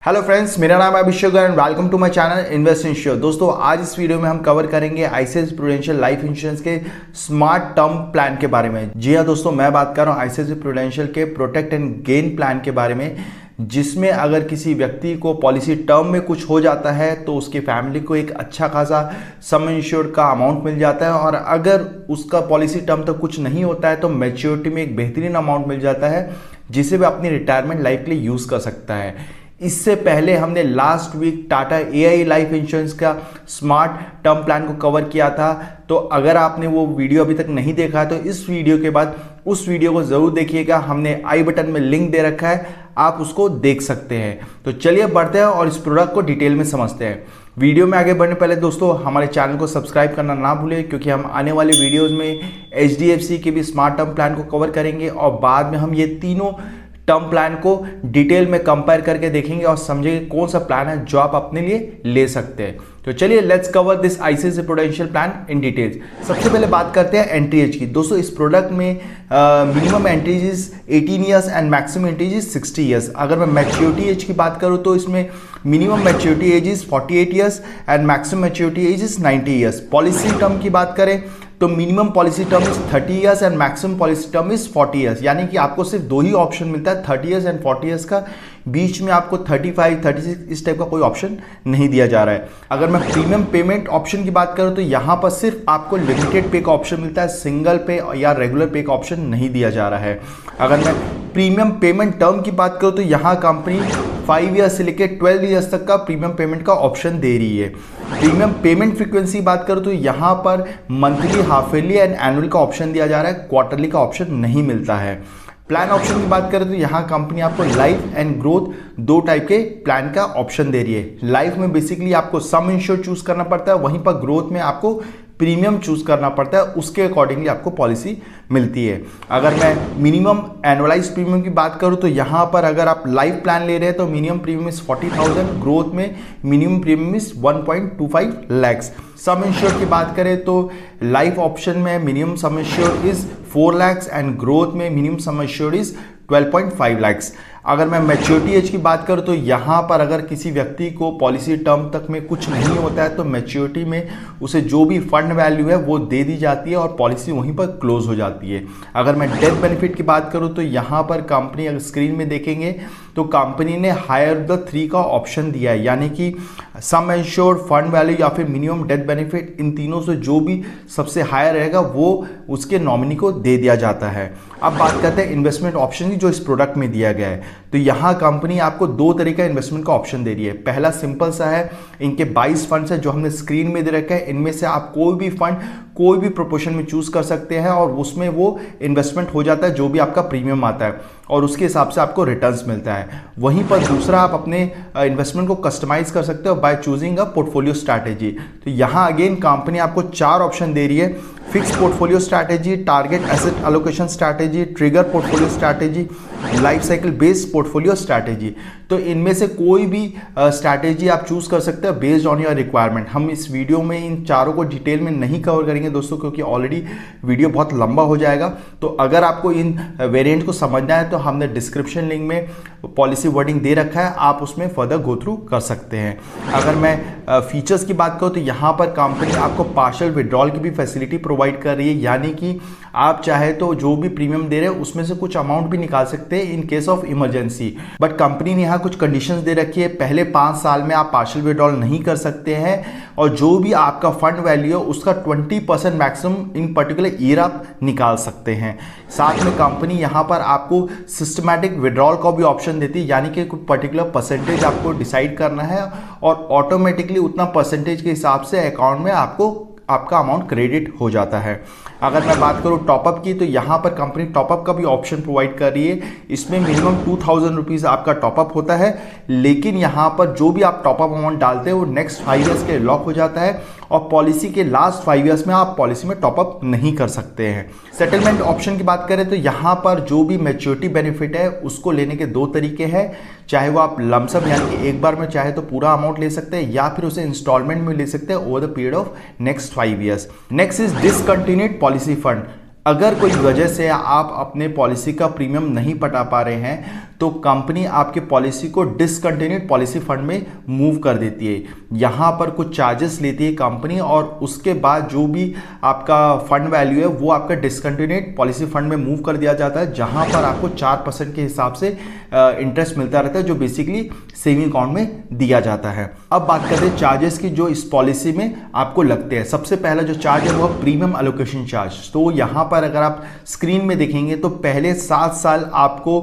Hello friends, मेरा नाम है Abhishek and welcome to my channel invest in sure. दोस्तों, आज इस वीडियो में हम कवर करेंगे आईसीआईसीआई प्रूडेंशियल लाइफ इंश्योरेंस के स्मार्ट टर्म प्लान के बारे में। जी हाँ दोस्तों, मैं बात कर रहा हूँ आईसीआईसीआई प्रूडेंशियल के प्रोटेक्ट एंड गेन प्लान के बारे में, जिसमें अगर किसी व्यक्ति को पॉलिसी टर्म में कुछ हो जाता है तो उसकी फैमिली को एक अच्छा खासा सम इंश्योर्ड का अमाउंट मिल जाता है, और अगर उसका पॉलिसी टर्म तक कुछ नहीं होता है तो मैच्योरिटी में एक बेहतरीन अमाउंट मिल जाता है, जिसे वह अपनी रिटायरमेंट लाइफ के लिए यूज़ कर सकता है। इससे पहले हमने last week Tata AI life insurance का स्मार्ट टर्म प्लान को कवर किया था। तो अगर आपने वो वीडियो अभी तक नहीं देखा है तो इस वीडियो के बाद उस वीडियो को जरूर देखिएगा। हमने आई बटन में लिंक दे रखा है, आप उसको देख सकते हैं। तो चलिए बढ़ते हैं और इस प्रोडक्ट को डिटेल में समझते हैं। वीडियो में आगे बढ़ने पहले दोस्तों हमारे चैनल को सब्सक्राइब करना ना भूलें, क्योंकि हम आने वाले वीडियोज़ में एचडीएफसी के भी स्मार्ट टर्म प्लान को कवर करेंगे और बाद में हम ये तीनों टर्म प्लान को डिटेल में कंपेयर करके देखेंगे और समझेंगे कौन सा प्लान है जो आप अपने लिए ले सकते हैं। तो चलिए let's cover this ICICI prudential plan in details. सबसे पहले बात करते हैं एंट्री एज की। दोस्तों, इस प्रोडक्ट में minimum entry age 18 years and maximum entry age 60 years. अगर मैं मैच्योरिटी एज की बात करूं तो इसमें minimum maturity age is 48 years and maximum maturity age is 90 years. Policy term की बात करें तो minimum policy term is 30 years and maximum policy term is 40 years. यानी कि आपको सिर्फ दो ही ऑप्शन मिलता है, 30 ईयर्स एंड 40 ईयर्स का। बीच में आपको 35, 36 इस टाइप का कोई ऑप्शन नहीं दिया जा रहा है। अगर मैं प्रीमियम पेमेंट ऑप्शन की बात करूं तो यहाँ पर सिर्फ आपको लिमिटेड पे का ऑप्शन मिलता है, सिंगल पे या रेगुलर पे का ऑप्शन नहीं दिया जा रहा है। अगर मैं प्रीमियम पेमेंट टर्म की बात करूं तो यहाँ कंपनी 5 ईयर्स से लेकर 12 ईयर्स तक का प्रीमियम पेमेंट का ऑप्शन दे रही है। प्रीमियम पेमेंट फ्रीक्वेंसी बात करूं तो यहाँ पर monthly, half yearly and annual का ऑप्शन दिया जा रहा है, क्वार्टरली का ऑप्शन नहीं मिलता है। प्लान ऑप्शन की बात करें तो यहाँ कंपनी आपको लाइफ एंड ग्रोथ दो टाइप के प्लान का ऑप्शन दे रही है। लाइफ में बेसिकली आपको सम इंश्योर चूज करना पड़ता है, वहीं पर ग्रोथ में आपको प्रीमियम चूज करना पड़ता है, उसके अकॉर्डिंगली आपको पॉलिसी मिलती है। अगर मैं मिनिमम एनुअलाइज प्रीमियम की बात करूं तो यहाँ पर अगर आप लाइफ प्लान ले रहे हैं तो मिनिमम प्रीमियम इज 40,000, ग्रोथ में minimum premium is 1.25 lakhs. Sum insure की बात करें तो लाइफ ऑप्शन में minimum sum insure is 4 lakhs and growth में minimum sum insure is 12.5 lakhs. अगर मैं मैच्योरिटी एज की बात करूं तो यहाँ पर अगर किसी व्यक्ति को पॉलिसी टर्म तक में कुछ नहीं होता है तो मैच्योरिटी में उसे जो भी फंड वैल्यू है वो दे दी जाती है और पॉलिसी वहीं पर क्लोज हो जाती है। अगर मैं डेथ बेनिफिट की बात करूं तो यहाँ पर कंपनी, अगर स्क्रीन में देखेंगे तो कंपनी ने हायर द 3 का ऑप्शन दिया है, यानी कि सम इंश्योर्ड, फंड वैल्यू या फिर मिनिमम डेथ बेनिफिट, इन तीनों से जो भी सबसे हायर रहेगा वो उसके नॉमिनी को दे दिया जाता है। अब बात करते हैं इन्वेस्टमेंट ऑप्शन की जो इस प्रोडक्ट में दिया गया है। तो यहाँ कंपनी आपको दो तरीके का इन्वेस्टमेंट का ऑप्शन दे रही है। पहला सिंपल सा है, इनके 22 फंड्स है जो हमने स्क्रीन में दे रखा है। इनमें से आप कोई भी फंड कोई भी प्रोपोर्शन में चूज कर सकते हैं और उसमें वो इन्वेस्टमेंट हो जाता है जो भी आपका प्रीमियम आता है, और उसके हिसाब से आपको रिटर्न्स मिलता है। वहीं पर दूसरा, आप अपने इन्वेस्टमेंट को कस्टमाइज कर सकते हो by choosing a portfolio strategy. तो यहाँ अगेन कंपनी आपको 4 ऑप्शन दे रही है: fix portfolio strategy, target asset allocation strategy, trigger portfolio strategy, life cycle based portfolio strategy. तो इनमें से कोई भी स्ट्रैटेजी आप चूज कर सकते हैं बेस्ड ऑन योर रिक्वायरमेंट। हम इस वीडियो में इन चारों को डिटेल में नहीं कवर करेंगे दोस्तों, क्योंकि ऑलरेडी वीडियो बहुत लंबा हो जाएगा। तो अगर आपको इन वेरिएंट को समझना है तो हमने डिस्क्रिप्शन लिंक में पॉलिसी वर्डिंग दे रखा है, आप उसमें फर्दर गो थ्रू कर सकते हैं। अगर मैं फीचर्स की बात करूं तो यहाँ पर कंपनी आपको पार्शियल विड्रॉल की भी फैसिलिटी प्रोवाइड कर रही है, यानी कि आप चाहे तो जो भी प्रीमियम दे रहे हैं उसमें से कुछ अमाउंट भी निकाल सकते हैं in case of emergency. But company ने यहाँ कुछ कंडीशंस दे रखी है। पहले 5 साल में आप पार्शियल विड्रॉल नहीं कर सकते हैं, और जो भी आपका फंड वैल्यू है उसका 20% मैक्सिमम इन पर्टिकुलर ईयर आप निकाल सकते हैं। साथ में कंपनी यहाँ पर आपको सिस्टमैटिक विड्रॉल का भी ऑप्शन देती है, यानी कि कुछ पर्टिकुलर परसेंटेज आपको डिसाइड करना है और ऑटोमेटिकली उतना परसेंटेज के हिसाब से अकाउंट में आपका अमाउंट क्रेडिट हो जाता है। अगर मैं बात करूं टॉपअप की तो यहाँ पर कंपनी टॉपअप का भी ऑप्शन प्रोवाइड कर रही है। इसमें मिनिमम 2,000 रुपीज़ आपका टॉपअप होता है, लेकिन यहाँ पर जो भी आप टॉपअप अमाउंट डालते हैं वो नेक्स्ट 5 ईयर्स के लॉक हो जाता है, और पॉलिसी के लास्ट 5 ईयर्स में आप पॉलिसी में टॉपअप नहीं कर सकते हैं। सेटलमेंट ऑप्शन की बात करें तो यहाँ पर जो भी मैच्योरिटी बेनिफिट है उसको लेने के 2 तरीके हैं। चाहे वो आप लमसम यानी कि एक बार में चाहे तो पूरा अमाउंट ले सकते हैं, या फिर उसे इंस्टॉलमेंट में ले सकते हैं over the period of next 5 years. Next is discontinued policy fund. अगर कोई वजह से आप अपने पॉलिसी का प्रीमियम नहीं पटा पा रहे हैं तो कंपनी आपके पॉलिसी को डिसकंटिन्यूड पॉलिसी फंड में मूव कर देती है। यहाँ पर कुछ चार्जेस लेती है कंपनी और उसके बाद जो भी आपका फंड वैल्यू है वो आपका डिसकंटिन्यूड पॉलिसी फंड में मूव कर दिया जाता है, जहाँ पर आपको 4% के हिसाब से इंटरेस्ट मिलता रहता है, जो बेसिकली सेविंग अकाउंट में दिया जाता है। अब बात करते हैं चार्जेस की जो इस पॉलिसी में आपको लगते हैं। सबसे पहला जो चार्ज है वो प्रीमियम एलोकेशन चार्ज। तो यहाँ पर अगर आप स्क्रीन में देखेंगे तो पहले 7 साल आपको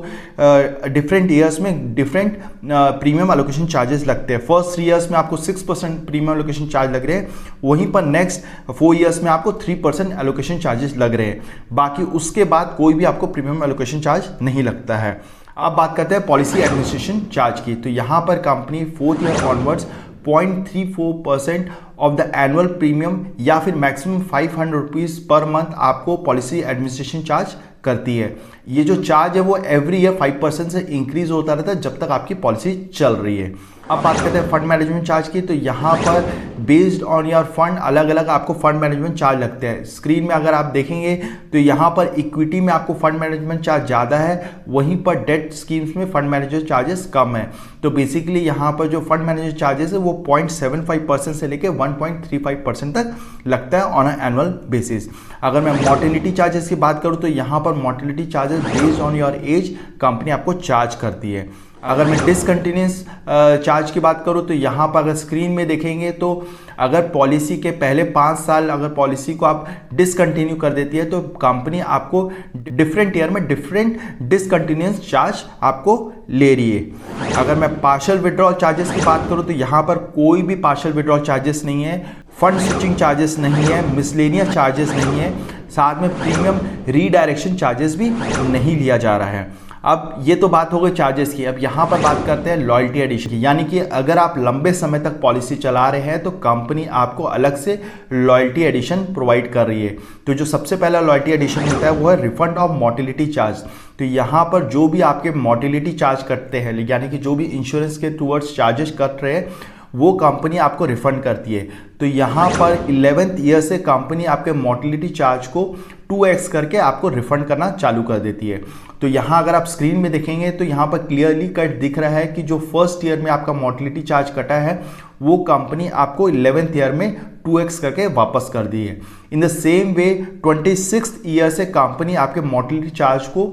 डिफरेंट ईयर्स में डिफरेंट प्रीमियम एलोकेशन चार्जेस लगते हैं। फर्स्ट 3 ईयर्स में आपको 6% प्रीमियम एलोकेशन चार्ज लग रहे हैं, वहीं पर नेक्स्ट 4 ईयर्स में आपको 3% एलोकेशन चार्जेस लग रहे हैं। बाकी उसके बाद कोई भी आपको प्रीमियम एलोकेशन चार्ज नहीं लगता है। अब बात करते हैं पॉलिसी एडमिनिस्ट्रेशन चार्ज की। तो यहाँ पर company 4th year onwards 0.34% of the annual premium या फिर मैक्सिमम 500 रुपीज़ पर मंथ आपको पॉलिसी एडमिनिस्ट्रेशन चार्ज करती है। ये जो चार्ज है वो एवरी ईयर 5% से इंक्रीज होता रहता है जब तक आपकी पॉलिसी चल रही है। अब बात करते हैं फंड मैनेजमेंट चार्ज की। तो यहाँ पर बेस्ड ऑन योर फंड अलग अलग आपको फंड मैनेजमेंट चार्ज लगते हैं। स्क्रीन में अगर आप देखेंगे तो यहाँ पर इक्विटी में आपको फंड मैनेजमेंट चार्ज ज़्यादा है, वहीं पर डेट स्कीम्स में फंड मैनेजमेंट चार्जेस कम है। तो बेसिकली यहाँ पर जो फंड मैनेजमेंट चार्जेस है वो 0.75% से लेकर 1.35% तक लगता है ऑन एनुअल बेसिस। अगर मैं मोर्टेलिटी चार्जेस की बात करूँ तो यहाँ पर mortality charges based on your age company आपको चार्ज करती है। अगर मैं डिसकंटिन्यूस चार्ज की बात करूं तो यहाँ पर अगर स्क्रीन में देखेंगे तो अगर पॉलिसी के पहले 5 साल अगर पॉलिसी को आप डिसकंटिन्यू कर देती है तो कंपनी आपको डिफरेंट ईयर में डिफरेंट डिसकंटिन्यूस चार्ज आपको ले रही है। अगर मैं पार्शियल विड्रॉल चार्जेस की बात करूं तो यहाँ पर कोई भी पार्शियल विड्रॉल चार्जेस नहीं है, फंड स्विचिंग चार्जेस नहीं है, मिसलेनियस चार्जेस नहीं है, साथ में प्रीमियम रीडायरेक्शन चार्जेस भी नहीं लिया जा रहा है। अब ये तो बात हो गई चार्जेस की। अब यहाँ पर बात करते हैं लॉयल्टी एडिशन की, यानी कि अगर आप लंबे समय तक पॉलिसी चला रहे हैं तो कंपनी आपको अलग से लॉयल्टी एडिशन प्रोवाइड कर रही है। तो जो सबसे पहला लॉयल्टी एडिशन होता है वो है रिफंड ऑफ मोर्टेलिटी चार्ज। तो यहाँ पर जो भी आपके मोर्टेलिटी चार्ज कटते हैं, यानी कि जो भी इंश्योरेंस के टूवर्ड्स चार्जेस कट रहे हैं वो कंपनी आपको रिफंड करती है। तो यहाँ पर 11th ईयर से कंपनी आपके मोर्टेलिटी चार्ज को 2x करके आपको रिफंड करना चालू कर देती है। तो यहाँ अगर आप स्क्रीन में देखेंगे तो यहाँ पर क्लियरली कट दिख रहा है कि जो फर्स्ट ईयर में आपका मोर्टेलिटी चार्ज कटा है वो कंपनी आपको 11th ईयर में 2x करके वापस कर दी है। In the same way 26th year से कंपनी आपके मोर्टेलिटी चार्ज को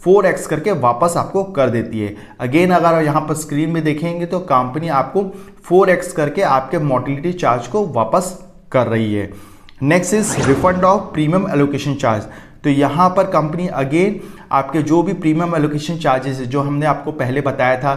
4x करके वापस आपको कर देती है। अगेन अगर यहाँ पर स्क्रीन में देखेंगे तो कंपनी आपको 4x करके आपके मोर्टेलिटी चार्ज को वापस कर रही है। Next is refund of premium allocation charge. तो यहाँ पर कंपनी अगेन आपके जो भी प्रीमियम एलोकेशन चार्जेस है जो हमने आपको पहले बताया था,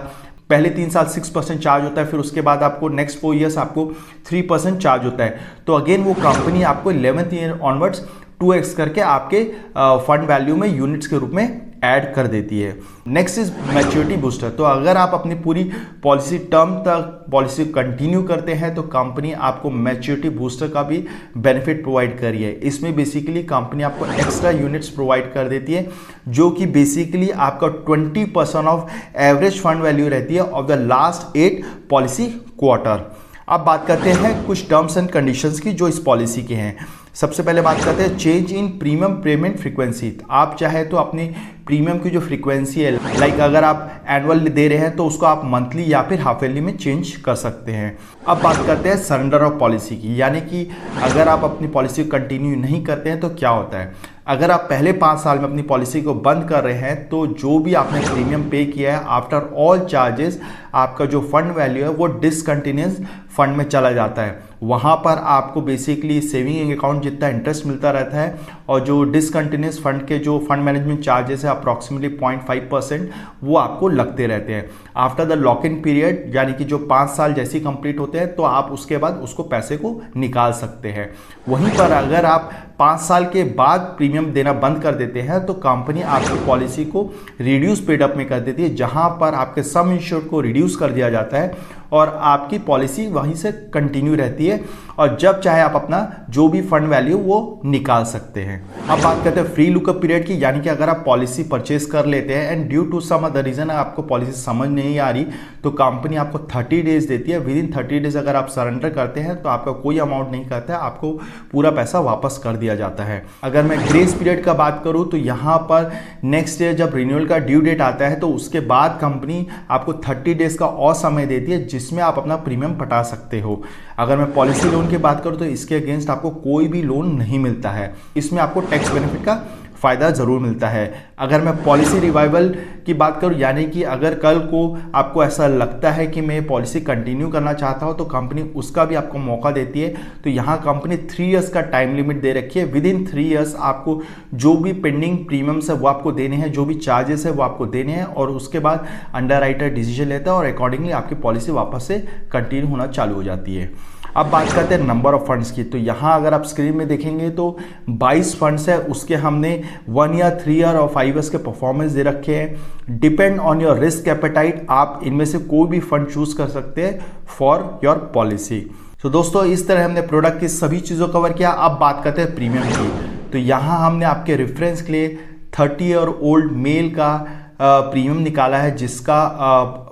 पहले 3 साल 6% चार्ज होता है, फिर उसके बाद आपको नेक्स्ट 4 ईयर्स आपको 3% चार्ज होता है। तो अगेन वो कंपनी आपको 11th ईयर ऑनवर्ड्स 2x करके आपके फंड वैल्यू में यूनिट्स के रूप में ऐड कर देती है। Next is maturity booster. तो अगर आप अपनी पूरी पॉलिसी टर्म तक पॉलिसी कंटिन्यू करते हैं तो कंपनी आपको मैच्योरिटी बूस्टर का भी बेनिफिट प्रोवाइड कर रही है। इसमें बेसिकली कंपनी आपको एक्स्ट्रा यूनिट्स प्रोवाइड कर देती है जो कि बेसिकली आपका 20% ऑफ एवरेज फंड वैल्यू रहती है of the last 8 policy quarter. अब बात करते हैं कुछ टर्म्स एंड कंडीशंस की जो इस पॉलिसी के हैं। सबसे पहले बात करते हैं change in premium payment frequency. आप चाहे तो अपनी प्रीमियम की जो फ्रीक्वेंसी है, लाइक अगर आप एनुअल दे रहे हैं तो उसको आप मंथली या फिर हाफ ईयरली में चेंज कर सकते हैं। अब बात करते हैं सरेंडर ऑफ पॉलिसी की, यानी कि अगर आप अपनी पॉलिसी कंटिन्यू नहीं करते हैं तो क्या होता है। अगर आप पहले 5 साल में अपनी पॉलिसी को बंद कर रहे हैं तो जो भी आपने प्रीमियम पे किया है आफ्टर ऑल चार्जेस आपका जो फंड वैल्यू है वो डिसकंटिन्यूस फंड में चला जाता है। वहाँ पर आपको बेसिकली सेविंग अकाउंट जितना इंटरेस्ट मिलता रहता है और जो डिसकंटिन्यूस फंड के जो फंड मैनेजमेंट चार्जेस है अप्रॉक्सीमेटली 0.5% वो आपको लगते रहते हैं। After the lock in period, यानी कि जो 5 साल जैसे ही कंप्लीट होते हैं तो आप उसके बाद उसको पैसे को निकाल सकते हैं। वहीं पर अगर आप 5 साल के बाद प्रीमियम देना बंद कर देते हैं तो कंपनी आपकी पॉलिसी को रिड्यूस पेड अप में कर देती है, जहां पर आपके सम इंश्योर्ड को रिड्यूस कर दिया जाता है और आपकी पॉलिसी वहीं से कंटिन्यू रहती है और जब चाहे आप अपना जो भी फंड वैल्यू वो निकाल सकते हैं। अब बात करते हैं फ्री लुकअप पीरियड की, यानी कि अगर आप पॉलिसी परचेस कर लेते हैं and due to some other reason आपको पॉलिसी समझ नहीं आ रही तो कंपनी आपको 30 डेज देती है। विद इन 30 डेज अगर आप सरेंडर करते हैं तो आपका कोई अमाउंट नहीं करता है, आपको पूरा पैसा वापस कर दिया जाता है। अगर मैं ग्रेस पीरियड का बात करूं तो यहाँ पर नेक्स्ट ईयर जब रिन्यूअल का ड्यू डेट आता है तो उसके बाद कंपनी आपको 30 डेज का और समय देती है जिसमें आप अपना प्रीमियम पटा सकते हो। अगर मैं पॉलिसी लोन की बात करूं तो इसके अगेंस्ट आपको कोई भी लोन नहीं मिलता है, इसमें आपको टैक्स बेनिफिट का फ़ायदा ज़रूर मिलता है। अगर मैं पॉलिसी रिवाइवल की बात करूं, यानी कि अगर कल को आपको ऐसा लगता है कि मैं पॉलिसी कंटिन्यू करना चाहता हूं तो कंपनी उसका भी आपको मौका देती है। तो यहाँ कंपनी 3 इयर्स का टाइम लिमिट दे रखी है। विद इन 3 इयर्स आपको जो भी पेंडिंग प्रीमियम्स है वो आपको देने हैं, जो भी चार्जेस है वो आपको देने हैं, और उसके बाद अंडरराइटर डिसीजन लेता है और अकॉर्डिंगली आपकी पॉलिसी वापस से कंटिन्यू होना चालू हो जाती है। अब बात करते हैं नंबर ऑफ फंड्स की, तो यहाँ अगर आप स्क्रीन में देखेंगे तो 22 फंड्स है, उसके हमने 1 ईयर, 3 ईयर और 5 ईयर्स के परफॉर्मेंस दे रखे हैं। Depend on your risk appetite, आप इनमें से कोई भी फंड चूज कर सकते हैं फॉर योर पॉलिसी। तो दोस्तों इस तरह हमने प्रोडक्ट की सभी चीज़ों कवर किया। अब बात करते हैं प्रीमियम की, तो यहाँ हमने आपके रेफरेंस के लिए 30 ईयर ओल्ड मेल का प्रीमियम निकाला है जिसका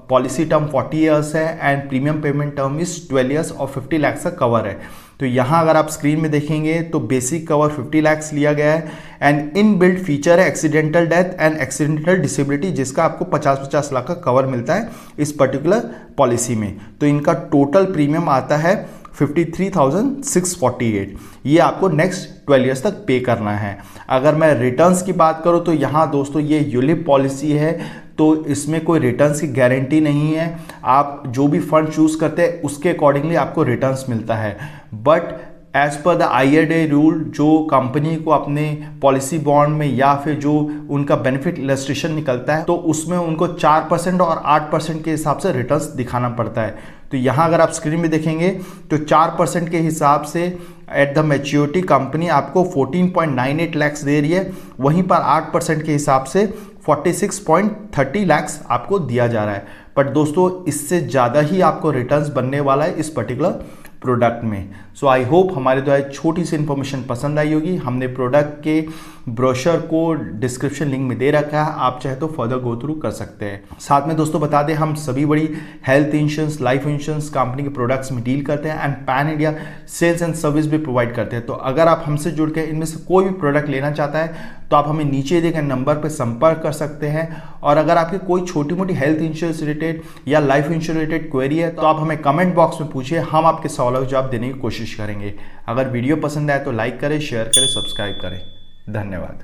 पॉलिसी टर्म 40 ईयर्स है and premium payment term is 12 years और 50 लाख का कवर है। तो यहाँ अगर आप स्क्रीन में देखेंगे तो बेसिक कवर 50 लाख लिया गया है एंड इन बिल्ड फीचर है accidental death and accidental disability जिसका आपको 50-50 लाख का कवर मिलता है इस पर्टिकुलर पॉलिसी में। तो इनका टोटल प्रीमियम आता है 53,648, ये आपको नेक्स्ट 12 ईयर्स तक पे करना है। अगर मैं रिटर्न्स की बात करूं तो यहाँ दोस्तों ये यूलिप पॉलिसी है तो इसमें कोई रिटर्न्स की गारंटी नहीं है। आप जो भी फंड चूज करते हैं उसके अकॉर्डिंगली आपको रिटर्न्स मिलता है, but as per the IRDAI rule जो कंपनी को अपने पॉलिसी बॉन्ड में या फिर जो उनका बेनिफिट इलस्ट्रेशन निकलता है तो उसमें उनको 4% और 8% के हिसाब से रिटर्न्स दिखाना पड़ता है। तो यहाँ अगर आप स्क्रीन में देखेंगे तो 4% के हिसाब से एट द मैच्योरिटी कंपनी आपको 14.98 लाख दे रही है, वहीं पर 8% के हिसाब से 46.30 लाख आपको दिया जा रहा है। बट दोस्तों इससे ज़्यादा ही आपको रिटर्न्स बनने वाला है इस पर्टिकुलर प्रोडक्ट में। सो आई होप हमारे द्वारा छोटी सी इन्फॉर्मेशन पसंद आई होगी। हमने प्रोडक्ट के ब्रोशर को डिस्क्रिप्शन लिंक में दे रखा है, आप चाहे तो फर्दर गो थ्रू कर सकते हैं। साथ में दोस्तों बता दें हम सभी बड़ी health insurance, life insurance company के प्रोडक्ट्स में डील करते हैं and pan India sales and service भी प्रोवाइड करते हैं। तो अगर आप हमसे जुड़ के इनमें से कोई भी प्रोडक्ट लेना चाहता है तो आप हमें नीचे दिए गए नंबर पर संपर्क कर सकते हैं। और अगर आपकी कोई छोटी मोटी हेल्थ इंश्योरेंस रिलेटेड या लाइफ इंश्योरेंस रिलेटेड क्वेरी है तो आप हमें कमेंट बॉक्स में पूछिए, हम आपके सवालों का जवाब देने की कोशिश करेंगे। अगर वीडियो पसंद आए तो लाइक करें, शेयर करें, सब्सक्राइब करें। धन्यवाद।